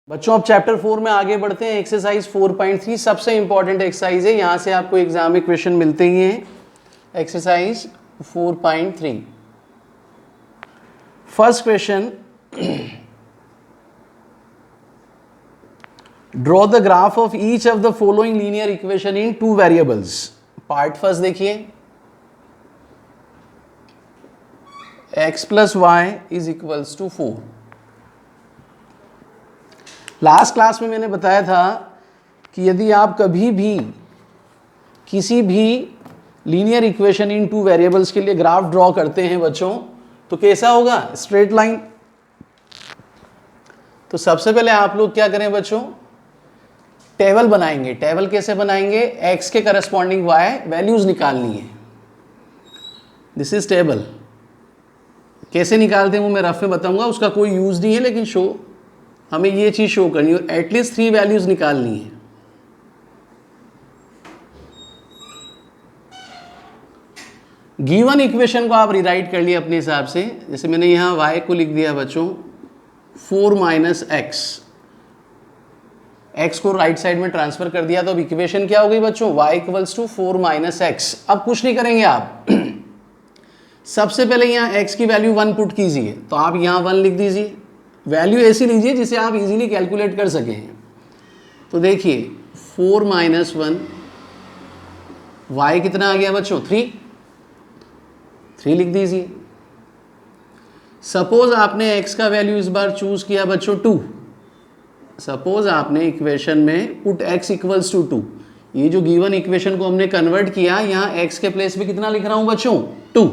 बच्चों अब चैप्टर 4 में आगे बढ़ते हैं। एक्सरसाइज 4.3 सबसे इंपॉर्टेंट एक्सरसाइज है, यहाँ से आपको एग्जाम में क्वेश्चन मिलते ही हैं। Exercise 4.3 first question, draw the graph of each of the following linear equation in two variables. Part first देखिए, x plus y is equals to 4। Last class में मैंने बताया था कि यदि आप कभी भी किसी भी linear equation in two variables के लिए ग्राफ ड्रॉ करते हैं बच्चों, तो कैसा होगा? Straight line. तो सबसे पहले आप लोग क्या करें बच्चों, टेबल बनाएंगे। टेबल कैसे बनाएंगे? x के करस्पॉन्डिंग y वैल्यूज निकालनी है। This is table. कैसे निकालते हैं वो मैं रफ में बताऊंगा, उसका कोई यूज नहीं है, लेकिन शो हमें ये चीज शो करनी है, एटलीस्ट 3 वैल्यूज निकालनी है। गिवन इक्वेशन को आप रिराइट कर लिए अपने हिसाब से। जैसे मैंने यहां y को लिख दिया बच्चों 4 माइनस x को राइट साइड में ट्रांसफर कर दिया, तो अब इक्वेशन क्या हो गई बच्चों? y equals to 4 minus x। अब कुछ नहीं करेंगे आप सबसे पहले यहाँ x की वैल्यू 1 पुट कीजिए, तो आप यहाँ 1 लिख दीजिए। वैल्यू ऐसी लीजिए जिसे आप इजीली कैलकुलेट कर सकें। तो देखिए 4 माइनस 1, y कितना आ गया बच्चों? 3 लिख दीजिए। सपोज आपने x का वैल्यू इस बार चूज किया बच्चों 2। सपोज आपने इक्वेशन में पुट x इक्वल्स टू 2। ये जो गिवन इक्वेशन को हमने कन्वर्ट किया, यहाँ x के प्लेस पे कितना लिख रहा हूं बच्चों? 2।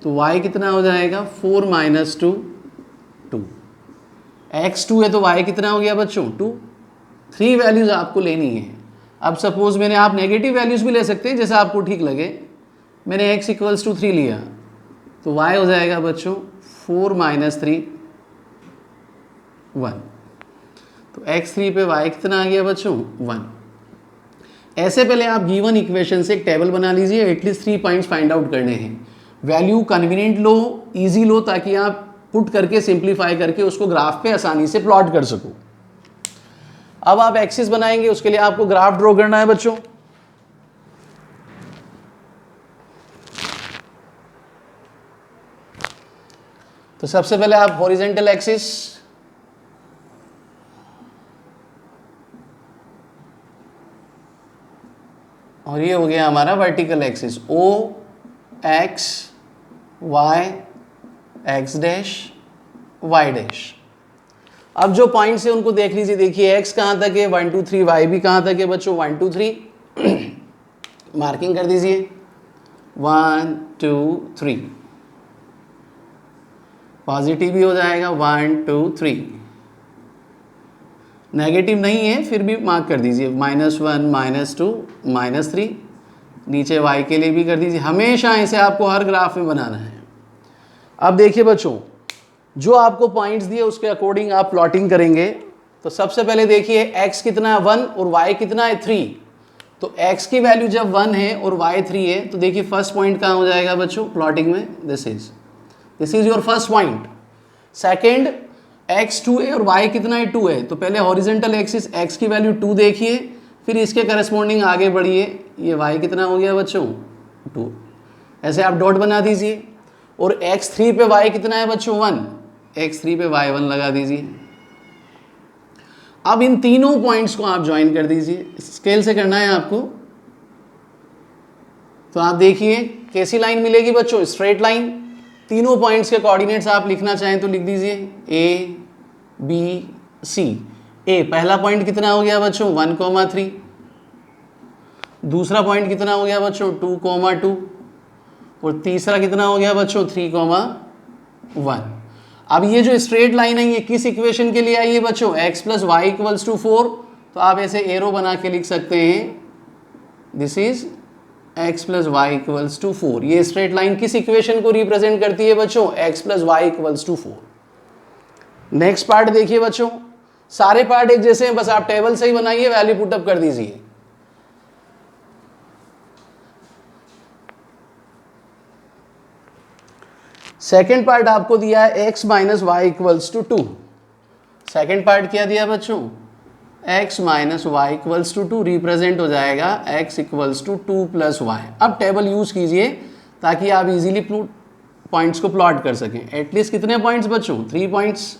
तो y कितना हो जाएगा? 4 माइनस 2, 2। x 2 है तो y कितना हो गया बच्चों? 2। 3 वैल्यूज आपको लेनी है। अब सपोज मैंने, आप नेगेटिव वैल्यूज भी ले सकते हैं जैसा आपको ठीक लगे। मैंने x इक्वल्स टू 3 लिया, तो y हो जाएगा बच्चों 4 माइनस 3, 1। तो x3 पे y कितना आ गया बच्चों? 1। ऐसे पहले आप गिवन इक्वेशन से एक टेबल बना लीजिए। एटलीस्ट 3 पॉइंट्स फाइंड आउट करने हैं। वैल्यू कन्वीनियंट लो, इजी लो, ताकि आप पुट करके सिंप्लीफाई करके उसको ग्राफ पे आसानी से प्लॉट कर सको। अब आप एक्सिस बनाएंगे, उसके लिए आपको ग्राफ ड्रॉ करना है बच्चों। तो सबसे पहले आप हॉरिजॉन्टल एक्सिस, और ये हो गया हमारा vertical axis, O X Y X dash Y dash. अब जो पॉइंट्स है उनको देख लीजिए। देखिए x कहाँ तक है? 1 2 3। y भी कहाँ तक है बच्चों? 1 2 3। मार्किंग कर दीजिए 1 2 3। पॉजिटिव भी हो जाएगा 1 2 3। नेगेटिव नहीं है फिर भी मार्क कर दीजिए -1 -2 -3। नीचे y के लिए भी कर दीजिए। हमेशा ऐसे आपको हर ग्राफ में बनाना है। अब देखिए बच्चों, जो आपको पॉइंट्स दिए उसके अकॉर्डिंग आप प्लॉटिंग करेंगे। तो सबसे पहले देखिए x कितना है? 1 और y कितना है? 3। तो x की वैल्यू जब 1 है और y 3 है, तो देखिए फर्स्ट पॉइंट कहाँ हो जाएगा बच्चों प्लॉटिंग में? This is your first point. Second, x 2 है और y कितना है? 2 है। तो पहले हॉरिजॉन्टल एक्सिस x की वैल्यू 2 देखिए, फिर इसके करस्पॉन्डिंग आगे बढ़िए। ये y कितना हो गया बच्चों? 2। ऐसे आप डॉट बना दीजिए। और x3 पे y कितना है बच्चों? 1। x3 पे y 1 लगा दीजिए। अब इन तीनों पॉइंट्स को आप ज्वाइन कर दीजिए। स्केल से करना है आपको। तो आप देखिए कैसी लाइन मिलेगी बच्चों? Straight line. तीनों पॉइंट्स के कोऑर्डिनेट्स आप लिखना चाहें तो लिख दीजिए a b c। a पहला पॉइंट कितना हो गया बच्चों? 1 3। दूसरा पॉइंट कितना हो गया बच्चों? 2 2। और तीसरा कितना हो गया बच्चों? 3 1। अब ये जो स्ट्रेट लाइन है ये किस इक्वेशन के लिए आई है बच्चों? x plus y equals to 4। तो आप ऐसे एरो बना के लिख सकते हैं, this is x plus y equals to 4। ये स्ट्रेट लाइन किस इक्वेशन को रिप्रेजेंट करती है बच्चों? x plus y equals to 4। Next part देखिए बच्चों, सारे पार्ट एक जैसे हैं, बस आप टेबल से ही बनाइए, वैल्यू पुटअप कर दीजिए। सेकेंड पार्ट आपको दिया है x minus y equals to 2। Second part क्या दिया बच्चों, x minus y equals to 2 represent हो जाएगा x equals to 2 plus y. अब टेबल यूज़ कीजिए ताकि आप इजीली पॉइंट्स को प्लॉट कर सकें। एटलीस्ट कितने पॉइंट्स बच्चों, 3 पॉइंट्स।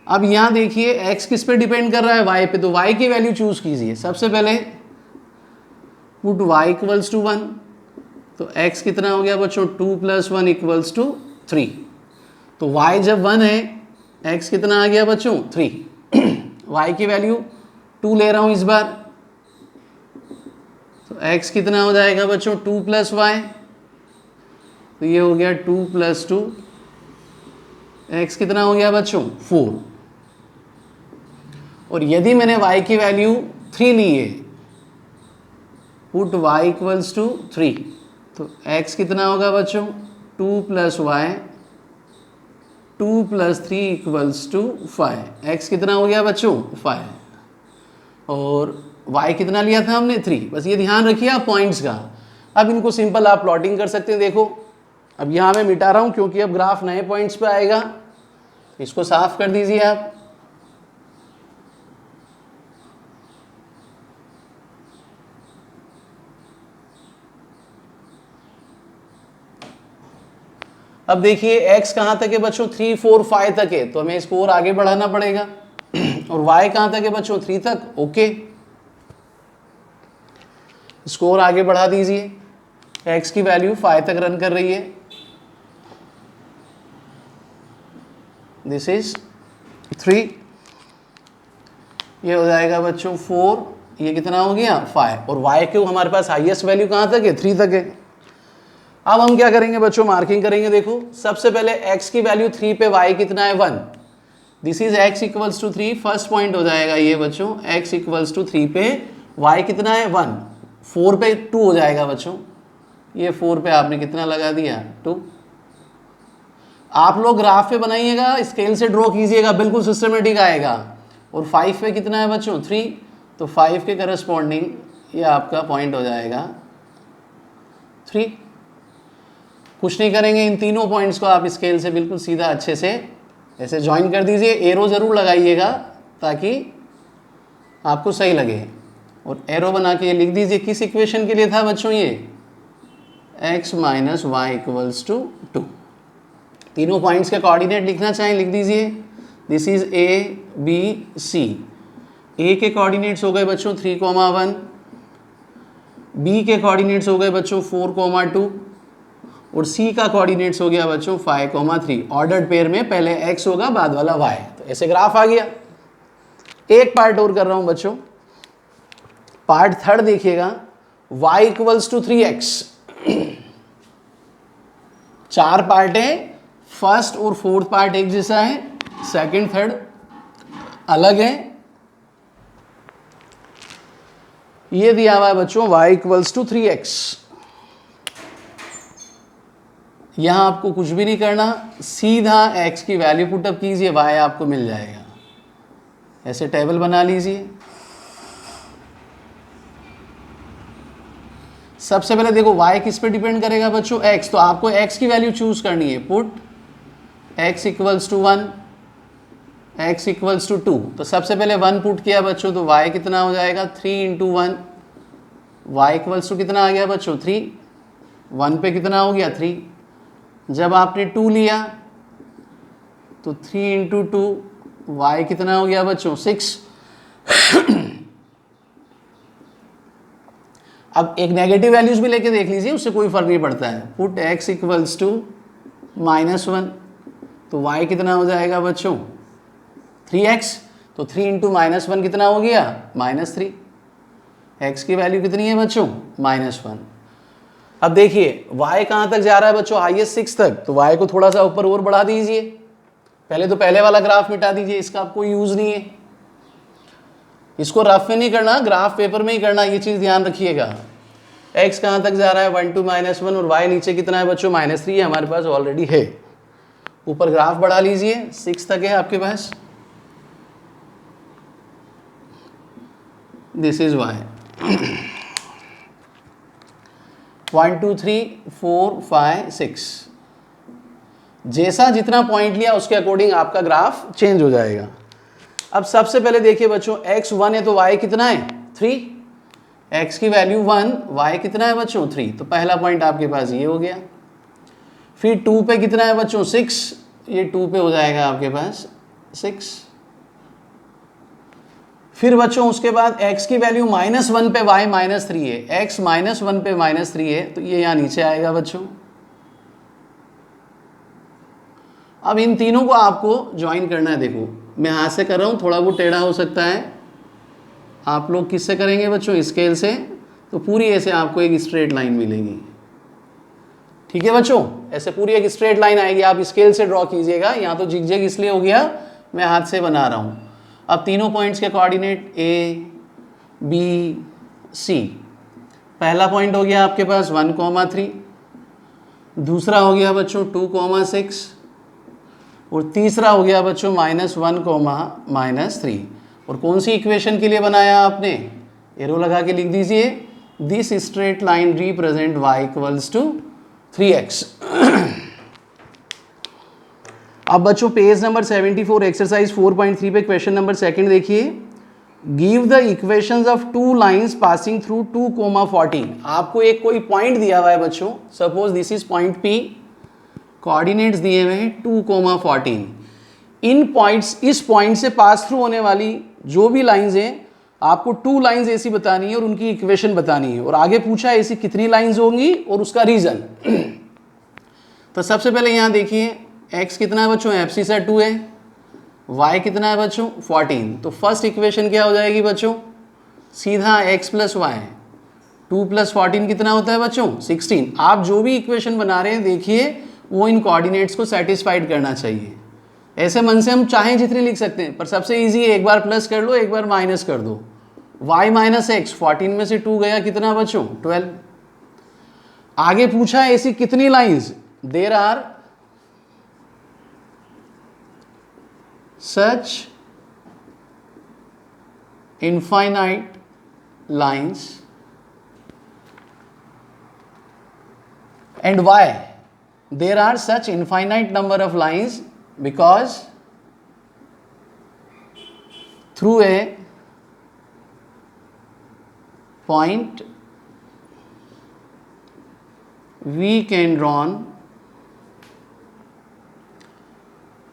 अब यहां देखिए x किस पे डिपेंड कर रहा है, y पे, तो y की वैल्यू चूज कीजिए। सबसे पहले पुट y इक्वल्स टू 1, तो x कितना हो गया बच्चों, 2 प्लस 1 इक्वल्स टू 3। तो y जब 1 है, x कितना आ गया बच्चों, 3। y की वैल्यू 2 ले रहा हूं इस बार, तो x कितना हो जाएगा बच्चों, 2 प्लस वाई, तो ये हो गया 2 प्लस 2, x कितना हो गया बच्चों, 4। और यदि मैंने y की वैल्यू 3 ली है, पुट y इक्वल्स टू 3, तो x कितना होगा बच्चों, 2 plus y, 2 plus 3 equals to 5। x कितना हो गया बच्चों, 5। और y कितना लिया था हमने, 3। बस ये ध्यान रखिए आप पॉइंट्स का। अब इनको सिंपल आप प्लॉटिंग कर सकते हैं। देखो अब यहाँ मैं मिटा रहा हूँ क्योंकि अब ग्राफ नए पॉइंट्स पे आएगा, इसको साफ कर दीजिए आप। अब देखिए x कहाँ तक है बच्चों, 3 4 5 तक है, तो हमें इसको और आगे बढ़ाना पड़ेगा। और y कहाँ तक है बच्चों, 3 तक। ओके, इसको और आगे बढ़ा दीजिए। x की वैल्यू 5 तक रन कर रही है, दिस इज 3, ये हो जाएगा बच्चों 4, ये कितना हो गया 5। और y के हमारे पास हाईएस्ट वैल्यू कहाँ तक है, 3 तक है। अब हम क्या करेंगे बच्चों, मार्किंग करेंगे। देखो सबसे पहले x की वैल्यू 3 पे y कितना है, 1, this is x equals to 3। First point हो जाएगा ये बच्चों, x इक्वल्स टू 3 पे y कितना है, 1। 4 पे 2 हो जाएगा बच्चों, ये 4 पे आपने कितना लगा दिया, 2। आप लोग ग्राफ पे बनाइएगा, स्केल से ड्रॉ कीजिएगा, बिल्कुल सिस्टमेटिक आएगा। और 5 पे कितना है बच्चों, 3, तो 5 के करस्पॉन्डिंग ये आपका पॉइंट हो जाएगा 3। कुछ नहीं करेंगे, इन तीनों पॉइंट्स को आप स्केल से बिल्कुल सीधा अच्छे से ऐसे ज्वाइन कर दीजिए। एरो ज़रूर लगाइएगा ताकि आपको सही लगे। और एरो बना के लिख दीजिए, किस इक्वेशन के लिए था बच्चों ये, x minus y equals to 2। तीनों पॉइंट्स के कोऑर्डिनेट लिखना चाहें लिख दीजिए, this is a b c। a के कोऑर्डिनेट्स हो गए बच्चों 3,1, b के कोऑर्डिनेट्स हो गए बच्चों 4,2, और c का कोऑर्डिनेट्स हो गया बच्चों 5,3। ऑर्डर्ड पेयर में पहले x होगा बाद वाला y, तो ऐसे ग्राफ आ गया। एक पार्ट और कर रहा हूं बच्चों, पार्ट थर्ड देखिएगा, y equals to 3x। 4 part है, फर्स्ट और फोर्थ पार्ट एक जैसा है, सेकंड थर्ड अलग है। ये दिया हुआ है बच्चों y इक्वल्स टू 3x। यहां आपको कुछ भी नहीं करना, सीधा x की वैल्यू पुटअप कीजिए, y आपको मिल जाएगा। ऐसे टेबल बना लीजिए। सबसे पहले देखो y किस पे डिपेंड करेगा बच्चों, x, तो आपको x की वैल्यू चूज करनी है। Put x equals to 1, x equals to 2, तो सबसे पहले 1 पुट किया बच्चों, तो y कितना हो जाएगा, 3 इंटू 1, y इक्वल्स टू कितना आ गया बच्चों, 3। 1 पे कितना हो गया, 3। जब आपने 2 लिया तो 3 इंटू 2, y कितना हो गया बच्चों, 6। अब एक नेगेटिव वैल्यूज भी लेके देख लीजिए, उससे कोई फर्क नहीं पड़ता है। पुट x इक्वल्स टू -1, तो y कितना हो जाएगा बच्चों, 3x। तो 3 इंटू -1 कितना हो गया, -3। x की वैल्यू कितनी है बच्चों, -1। अब देखिए y कहाँ तक जा रहा है बच्चों, हाईएस्ट 6 तक, तो y को थोड़ा सा ऊपर और बढ़ा दीजिए। पहले तो पहले वाला ग्राफ मिटा दीजिए, इसका आपको यूज नहीं है। इसको रफ में नहीं करना, ग्राफ पेपर में ही करना, ये चीज़ ध्यान रखिएगा। x कहाँ तक जा रहा है, 1 to -1, और y नीचे कितना है बच्चों, -3 है, हमारे पास ऑलरेडी है। ऊपर ग्राफ बढ़ा लीजिए, 6 तक है आपके पास, दिस इज y। 1 2 3 4 5 6, जैसा जितना पॉइंट लिया उसके अकॉर्डिंग आपका ग्राफ चेंज हो जाएगा। अब सबसे पहले देखिए बच्चों, x 1 है तो y कितना है 3, x की वैल्यू 1, y कितना है बच्चों 3, तो पहला पॉइंट आपके पास ये हो गया। फिर 2 पे कितना है बच्चों 6, ये 2 पे हो जाएगा आपके पास 6। फिर बच्चों उसके बाद x की वैल्यू -1 पे y -3 है, x -1 पे -3 है तो ये यहाँ नीचे आएगा बच्चों। अब इन तीनों को आपको ज्वाइन करना है। देखो मैं हाथ से कर रहा हूँ, थोड़ा बहुत टेढ़ा हो सकता है, आप लोग किससे करेंगे बच्चों स्केल से, तो पूरी ऐसे आपको एक स्ट्रेट लाइन मिलेगी। ठीक है बच्चों, ऐसे पूरी एक स्ट्रेट लाइन आएगी, आप स्केल से ड्रॉ कीजिएगा। यहाँ तो जिगजैग इसलिए हो गया मैं हाथ से बना रहा हूँ। अब तीनों पॉइंट्स के कोऑर्डिनेट A B C, पहला पॉइंट हो गया आपके पास 1,3, दूसरा हो गया बच्चों 2,6 और तीसरा हो गया बच्चों -1, -3। और कौन सी इक्वेशन के लिए बनाया आपने, एरो लगा के लिख दीजिए, this straight line represent y = 3x। अब बच्चों पेज नंबर 74 एक्सरसाइज 4.3 पे क्वेश्चन नंबर 2 देखिए, give the equations of two lines passing through 2,14। आपको एक कोई पॉइंट दिया हुआ है बच्चों, suppose this is point P, coordinates दिए हुए हैं 2,14। इन पॉइंट्स, इस पॉइंट से पास थ्रू होने वाली जो भी लाइंस हैं आपको 2 लाइंस ऐसी बतानी है और उनकी इक्वेशन बतानी है। और आगे पूछा ऐसी कितनी लाइंस होंगी और उसका रीजन। तो सबसे पहले यहाँ देखिए x कितना है बच्चों, एब्सिसा 2 है, y कितना है बच्चों 14। तो फर्स्ट इक्वेशन क्या हो जाएगी बच्चों, सीधा x + y, 2 + 14 कितना होता है बच्चों 16। आप जो भी इक्वेशन बना रहे हैं देखिए वो इन कोऑर्डिनेट्स को सेटिस्फाइड करना चाहिए। ऐसे मन से हम चाहें जितनी लिख सकते हैं, पर सबसे इजी है एक बार प्लस कर लो, एक बार माइनस कर दो। y - x, 14 में से 2 गया कितना बच्चों 12। आगे पूछा है ऐसी कितनी lines, there are such infinite lines and why there are such infinite number of lines, because through a point we can draw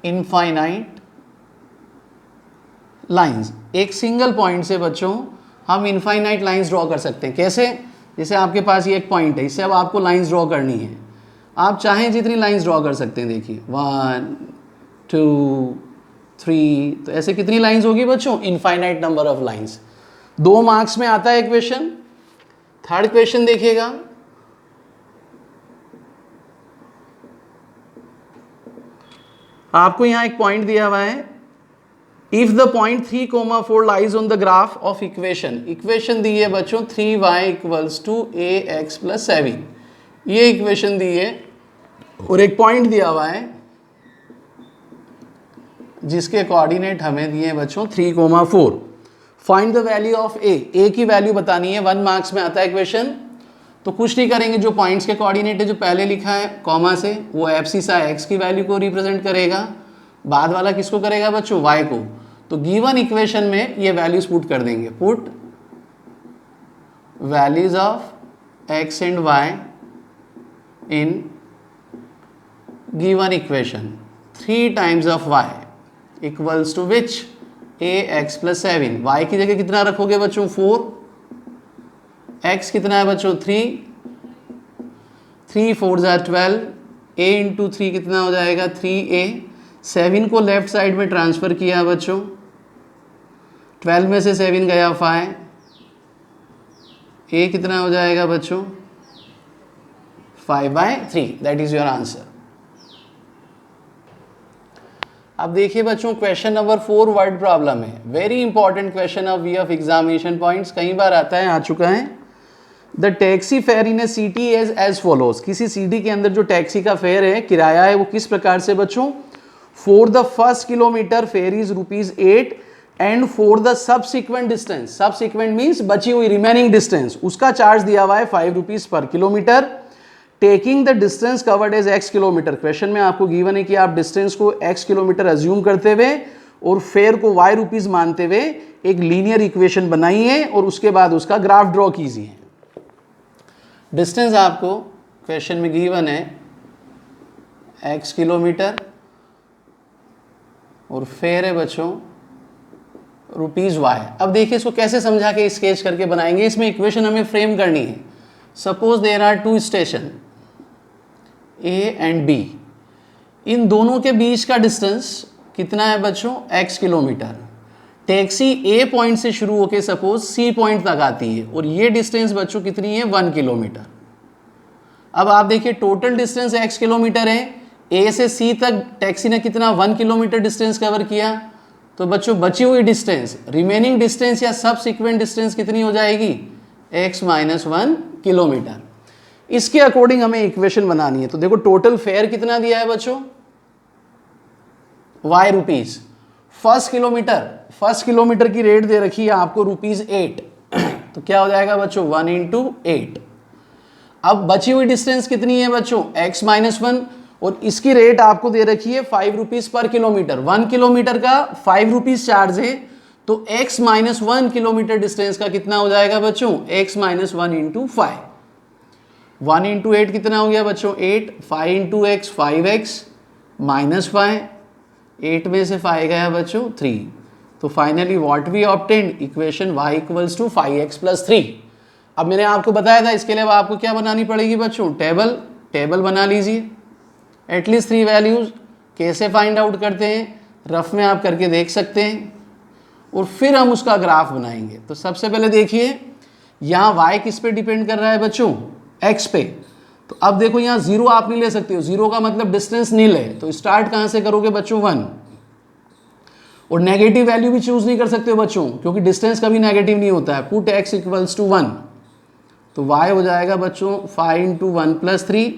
infinite lines. एक सिंगल पॉइंट से बच्चों हम इनफाइनाइट लाइंस ड्रॉ कर सकते हैं। कैसे, जैसे आपके पास ये एक पॉइंट है, इससे अब आपको लाइंस ड्रॉ करनी है, आप चाहें जितनी लाइंस ड्रॉ कर सकते हैं। देखिए 1 2 3, तो ऐसे कितनी लाइंस होगी बच्चों, infinite number of lines. 2 marks में आता है क्वेश्चन। थर्ड क्वेश्चन देखिएगा, आपको यहाँ एक पॉइंट दिया हुआ है, if the point 3,4 lies on the graph of equation. Equation दी है बच्चों 3y = ax + 7, ये इक्वेशन दी है और एक पॉइंट दिया हुआ है जिसके कोऑर्डिनेट हमें दिए बच्चों 3,4। Find the value of a की वैल्यू बतानी है, 1 मार्क्स में आता है क्वेश्चन। तो कुछ नहीं करेंगे, जो पॉइंट्स के कोऑर्डिनेट है जो पहले लिखा है कॉमा से, वो एब्सिसा x की वैल्यू को रिप्रेजेंट करेगा, बाद वाला किसको करेगा बच्चों y को। तो गिवन इक्वेशन में ये वैल्यूज पुट कर देंगे, put values of x and y in given equation, 3 times of y equals to which ax + 7। y की जगह कितना रखोगे बच्चों 4, x कितना है बच्चों 3, 3 4 = 12, a × 3 कितना हो जाएगा 3a। 7 को लेफ्ट साइड में ट्रांसफ़र किया बच्चों, 12 में से 7 गया 5, a कितना हो जाएगा बच्चों 5/3, दैट इज योर आंसर। अब देखिए बच्चों क्वेश्चन नंबर 4 वर्ड प्रॉब्लम है, very important question of view of examination points, कई बार आता है, आ चुका है। The taxi fare in a city is as follows. किसी सिटी के अंदर जो टैक्सी का फेयर है, किराया है, वो किस प्रकार से बच्चों, for the first kilometre fair is ₹8 and for the subsequent distance, subsequent means बची हुई रिमेनिंग डिस्टेंस, उसका चार्ज दिया हुआ है ₹5 पर kilometre. Taking the distance covered as x kilometre. Question में आपको गिवन है कि आप डिस्टेंस को x किलोमीटर अज्यूम करते हुए और फेयर को y रुपीज मानते हुए एक लीनियर इक्वेशन बनाइए और उसके बाद उसका ग्राफ ड्रॉ कीजिए। डिस्टेंस आपको क्वेश्चन में गिवन है x किलोमीटर और फेयर है बच्चों रुपीज y। अब देखिए इसको कैसे समझा के स्केच करके बनाएंगे। इसमें इक्वेशन हमें फ्रेम करनी है। Suppose there are two station A and B, इन दोनों के बीच का डिस्टेंस कितना है बच्चों x किलोमीटर। टैक्सी A पॉइंट से शुरू होकर सपोज C पॉइंट तक आती है और ये डिस्टेंस बच्चों कितनी है 1 किलोमीटर। अब आप देखिए टोटल डिस्टेंस x किलोमीटर है, A से C तक टैक्सी ने कितना 1 किलोमीटर डिस्टेंस कवर किया। तो बच्चों बची हुई डिस्टेंस, रिमेनिंग डिस्टेंस या सबसिक्वेंट डिस्टेंस कितनी हो जाएगी x माइनस 1 किलोमीटर। इसके अकॉर्डिंग हमें इक्वेशन बनानी है। तो देखो टोटल फेयर कितना दिया है बच्चों y रुपीज। फर्स्ट किलोमीटर की रेट दे रखी है आपको ₹8। तो क्या हो जाएगा बच्चों 1 इंटू 8। अब बची हुई डिस्टेंस कितनी है बच्चों x माइनस 1 और इसकी रेट आपको दे रखी है 5 रुपीज पर किलोमीटर। 1 किलोमीटर का 5 रुपीज चार्ज है तो x माइनस 1 किलोमीटर डिस्टेंस का कितना हो जाएगा बच्चों x माइनस 1 इंटू 5। 1 इंटू 8 कितना हो गया बच्चों 8। 5 इंटू एक्स 5x माइनस 5, 8 में से 5 गया बच्चों 3। तो finally what we obtained equation y equals to 5x plus 3। अब मैंने आपको बताया था इसके लिए आपको क्या बनानी पड़ेगी बच्चों टेबल बना लीजिए। एटलीस्ट 3 वैल्यूज कैसे फाइंड आउट करते हैं रफ में आप करके देख सकते हैं और फिर हम उसका ग्राफ बनाएंगे। तो सबसे पहले देखिए यहाँ y किस पे डिपेंड कर रहा है बच्चों x पे। तो अब देखो यहाँ 0 आप नहीं ले सकते हो, 0 का मतलब डिस्टेंस नील है। तो स्टार्ट कहाँ से करोगे बच्चों 1 और नेगेटिव वैल्यू भी चूज नहीं कर सकते हो बच्चों क्योंकि डिस्टेंस कभी नेगेटिव नहीं होता है। पुट x इक्वल्स टू 1 तो y हो जाएगा बच्चों 5 इंटू 1 प्लस 3।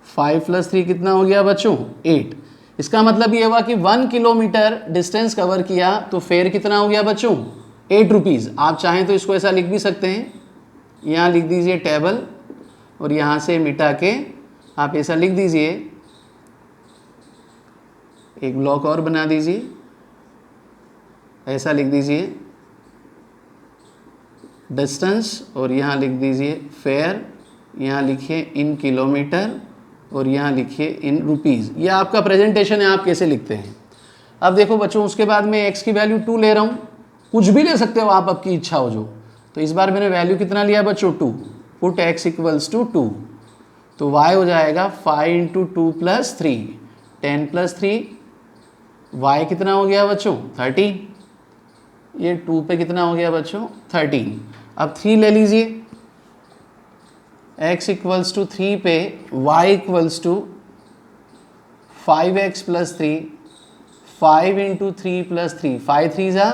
5 प्लस 3 कितना हो गया बच्चों 8। इसका मतलब ये हुआ कि 1 किलोमीटर डिस्टेंस कवर किया तो फेयर कितना हो गया बच्चों 8 रुपीज़। आप चाहें तो इसको ऐसा लिख भी सकते हैं, यहाँ लिख दीजिए टेबल और यहाँ से मिटा के आप ऐसा लिख दीजिए, एक ब्लॉक और बना दीजिए, ऐसा लिख दीजिए डिस्टेंस और यहाँ लिख दीजिए फेयर, यहाँ लिखिए इन किलोमीटर और यहाँ लिखिए इन रुपीज़। ये आपका प्रेजेंटेशन है, आप कैसे लिखते हैं। अब देखो बच्चों उसके बाद मैं x की वैल्यू 2 ले रहा हूँ, कुछ भी ले सकते हो आप, आपकी इच्छा हो जो। तो इस बार मैंने वैल्यू कितना लिया बच्चों 2। पुट x इक्वल्स टू 2 तो y हो जाएगा 5 इंटू 2 प्लस 3 10 प्लस 3 y कितना हो गया बच्चों 13। ये 2 पे कितना हो गया बच्चों 13। अब 3 ले लीजिए, x इक्वल्स टू 3 पे y equals to 5x plus 3 5 into 3 plus 3 5 3 जा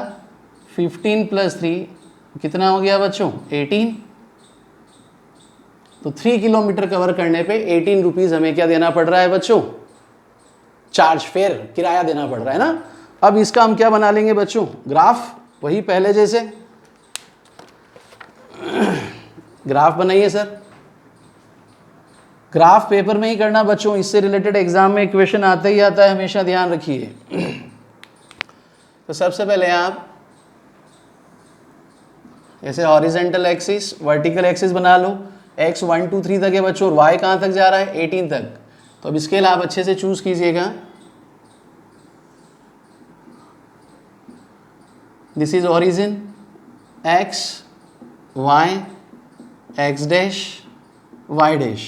15 प्लस 3 कितना हो गया बच्चों 18। तो 3 किलोमीटर कवर करने पे 18 रुपीज़ हमें क्या देना पड़ रहा है बच्चों चार्ज फेयर किराया देना पड़ रहा है ना। अब इसका हम क्या बना लेंगे बच्चों ग्राफ, वही पहले जैसे ग्राफ बनाइए सर। ग्राफ पेपर में ही करना बच्चों, इससे रिलेटेड एग्जाम में इक्वेशन आता ही आता है, हमेशा ध्यान रखिए। तो सबसे पहले आप ऐसे हॉरिजेंटल एक्सिस वर्टिकल एक्सिस बना लो। x 1 2 3 तक है बच्चों और y कहाँ तक जा रहा है 18 तक। तो अब स्केल आप अच्छे से चूज कीजिएगा। This is origin x y x dash y dash.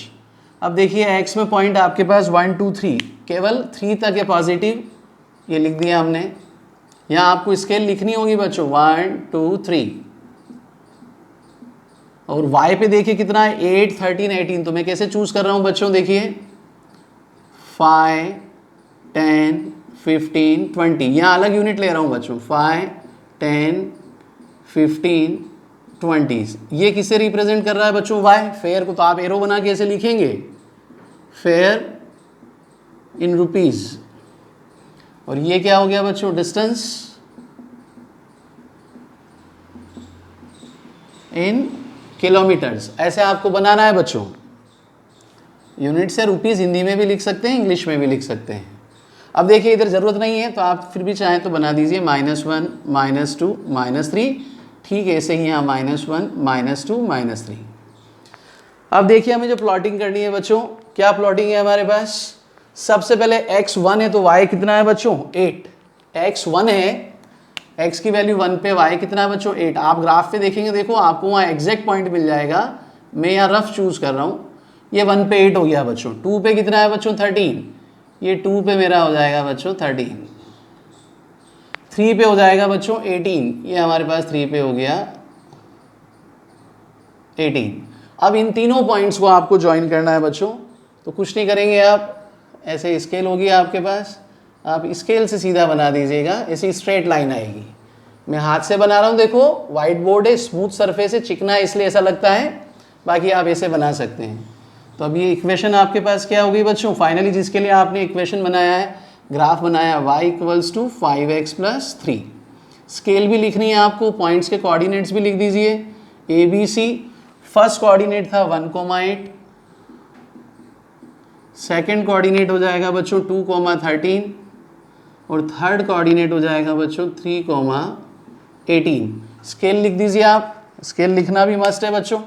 अब देखिए x में पॉइंट आपके पास 1 2 3 केवल 3 तक है पॉजिटिव, ये लिख दिया हमने। यहाँ आपको स्केल लिखनी होगी बच्चों 1 2 3 और y पे देखिए कितना है 8 13 18। तो मैं कैसे चूज कर रहा हूँ बच्चों देखिए 5 10 15 20, यहाँ अलग यूनिट ले रहा हूँ बच्चों 5 10 15 20। ये किससे रिप्रेजेंट कर रहा है बच्चों y फेयर को। तो आप एरो बना के ऐसे लिखेंगे फेयर इन रुपीज और ये क्या हो गया बच्चों डिस्टेंस इन किलोमीटर्स। ऐसे आपको बनाना है बच्चों। यूनिट्स या रुपीज़ हिंदी में भी लिख सकते हैं, इंग्लिश में भी लिख सकते हैं। अब देखिए इधर ज़रूरत नहीं है तो आप फिर भी चाहें तो बना दीजिए -1 -2 -3, ठीक है। ऐसे ही यहाँ -1 -2 -3। अब देखिए हमें जो प्लॉटिंग करनी है बच्चों, क्या प्लॉटिंग है हमारे पास। सबसे पहले x1 है तो y कितना है बच्चों 8, x1 है, x की वैल्यू 1 पे, y कितना है बच्चों 8। आप ग्राफ पे देखेंगे, देखो आपको वहाँ एग्जैक्ट पॉइंट मिल जाएगा। मैं यहाँ रफ चूज़ कर रहा हूँ। ये 1 पे 8 हो गया बच्चों, 2 पे कितना है बच्चों 13, ये 2 पे मेरा हो जाएगा बच्चों 13, 3 पे हो जाएगा बच्चों 18, ये हमारे पास 3 पे हो गया 18। अब इन तीनों पॉइंट्स को आपको ज्वाइन करना है बच्चों, तो कुछ नहीं करेंगे आप, ऐसे स्केल होगी आपके पास, आप स्केल से सीधा बना दीजिएगा, ऐसी स्ट्रेट लाइन आएगी। मैं हाथ से बना रहा हूँ, देखो वाइट बोर्ड है, स्मूथ सरफेस है, चिकना है इसलिए ऐसा लगता है, बाकी आप ऐसे बना सकते हैं। तो अब ये इक्वेशन आपके पास क्या होगी बच्चों, फाइनली जिसके लिए आपने इक्वेशन बनाया है, ग्राफ बनाया, y = 5x + 3। स्केल भी लिखनी है आपको, पॉइंट्स के कोऑर्डिनेट्स भी लिख दीजिए। ABC फर्स्ट कोऑर्डिनेट था 1,8, सेकंड कोऑर्डिनेट हो जाएगा बच्चों 2,13 और थर्ड कोऑर्डिनेट हो जाएगा बच्चों 3,18। स्केल लिख दीजिए आप, स्केल लिखना भी मस्ट है बच्चों।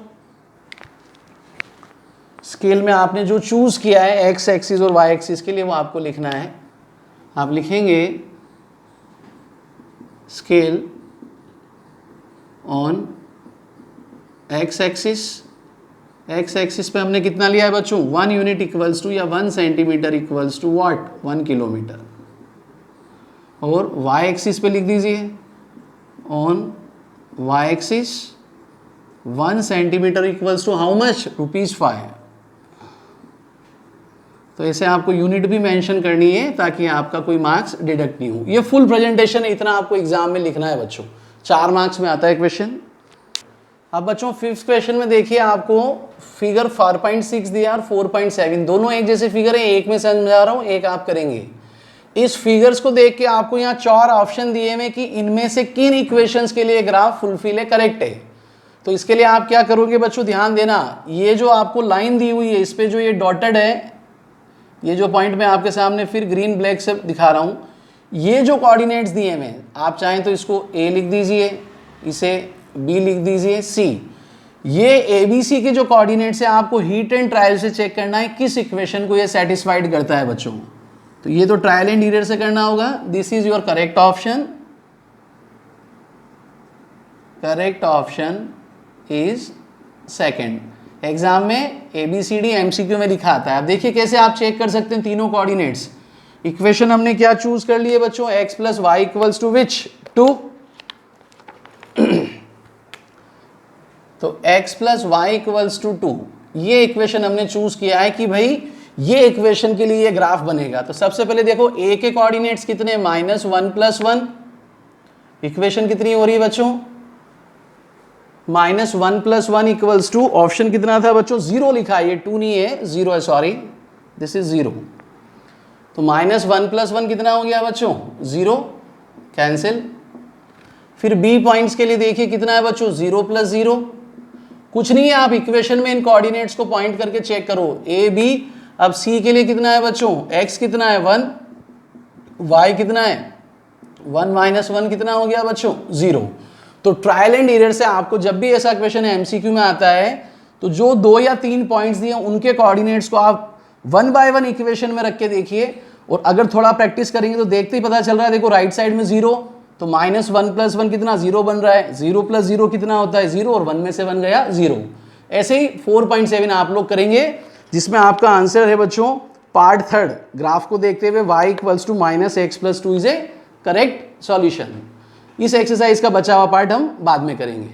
स्केल में आपने जो चूज़ किया है x एक्सिस और y एक्सिस के लिए, वो आपको लिखना है। आप लिखेंगे scale on x axis, x axis पे हमने कितना लिया है बच्चों 1 यूनिट इक्वल्स टू या 1 centimetre equals to what 1 kilometre. और y एक्सिस पे लिख दीजिए on y axis 1 centimetre equals to how much ₹5। तो ऐसे आपको यूनिट भी मेंशन करनी है ताकि आपका कोई मार्क्स डिडक्ट नहीं हो। ये फुल प्रेजेंटेशन है, इतना आपको एग्जाम में लिखना है बच्चों, 4 मार्क्स में आता है क्वेश्चन। अब बच्चों 5th क्वेश्चन में देखिए आपको फिगर 4.6 दिया और 4.7, दोनों एक जैसे फिगर है, एक में समझा रहा हूँ, एक आप करेंगे। इस फिगर्स को देख के आपको यहाँ 4 ऑप्शन दिए हुए कि इनमें से किन इक्वेशंस के लिए ग्राफ फुलफिल है, करेक्ट है। तो इसके लिए आप क्या करोगे बच्चों, ध्यान देना, ये जो आपको लाइन दी हुई है इस पे जो ये डॉटेड है, ये जो पॉइंट मैं आपके सामने फिर ग्रीन ब्लैक से दिखा रहा हूँ, ये जो कोऑर्डिनेट्स दिए हैं, आप चाहें तो इसको A लिख दीजिए, इसे B लिख दीजिए, C। ये ABC के जो कोऑर्डिनेट्स है आपको हीट एंड ट्रायल से चेक करना है किस इक्वेशन को ये सेटिस्फाइड करता है बच्चों। तो ये तो ट्रायल एंड एरर से करना होगा। This is your correct option, correct option is second. Exam में ABCD MCQ में लिखा आता है। अब देखिए कैसे आप चेक कर सकते हैं तीनों कोऑर्डिनेट्स। इक्वेशन हमने क्या चूज कर लिए बच्चों, x + y = विच 2। तो x + y = 2, ये इक्वेशन हमने चूज किया है कि भाई ये इक्वेशन के लिए ये ग्राफ बनेगा। तो सबसे पहले देखो A के कोऑर्डिनेट्स कितने, -1 + 1, इक्वेशन कितनी हो रही है बच्चों, -1 + 1 = 2। ऑप्शन कितना था बच्चों, 0 लिखा है, ये 2 नहीं है, 0 है, सॉरी, दिस इज 0। तो -1 + 1 कितना हो गया बच्चों, 0, कैंसिल। फिर B पॉइंट्स के लिए देखिए कितना है बच्चों, 0 + 0, कुछ नहीं है, आप इक्वेशन में इन कोऑर्डिनेट्स को पॉइंट करके चेक करो, A B। अब C के लिए कितना है बच्चों, x कितना है 1, y कितना है 1 - 1 कितना हो गया बच्चों, 0। तो ट्रायल एंड एरर से आपको जब भी ऐसा क्वेश्चन MCQ में आता है तो जो 2 या 3 पॉइंट्स दिए उनके कोऑर्डिनेट्स को आप 1 बाय 1 इक्वेशन में रख के देखिए, और अगर थोड़ा प्रैक्टिस करेंगे तो देखते ही पता चल रहा है। देखो राइट साइड में 0, तो -1 + 1 कितना, 0 बन रहा है, 0 + 0 कितना होता है 0, और 1 में से 1 गया 0। ऐसे ही 4.7 आप लोग करेंगे, जिसमें आपका आंसर है बच्चों पार्ट 3 ग्राफ को देखते हुए y = -x + 2 is A correct solution. इस एक्सरसाइज का बचा हुआ पार्ट हम बाद में करेंगे।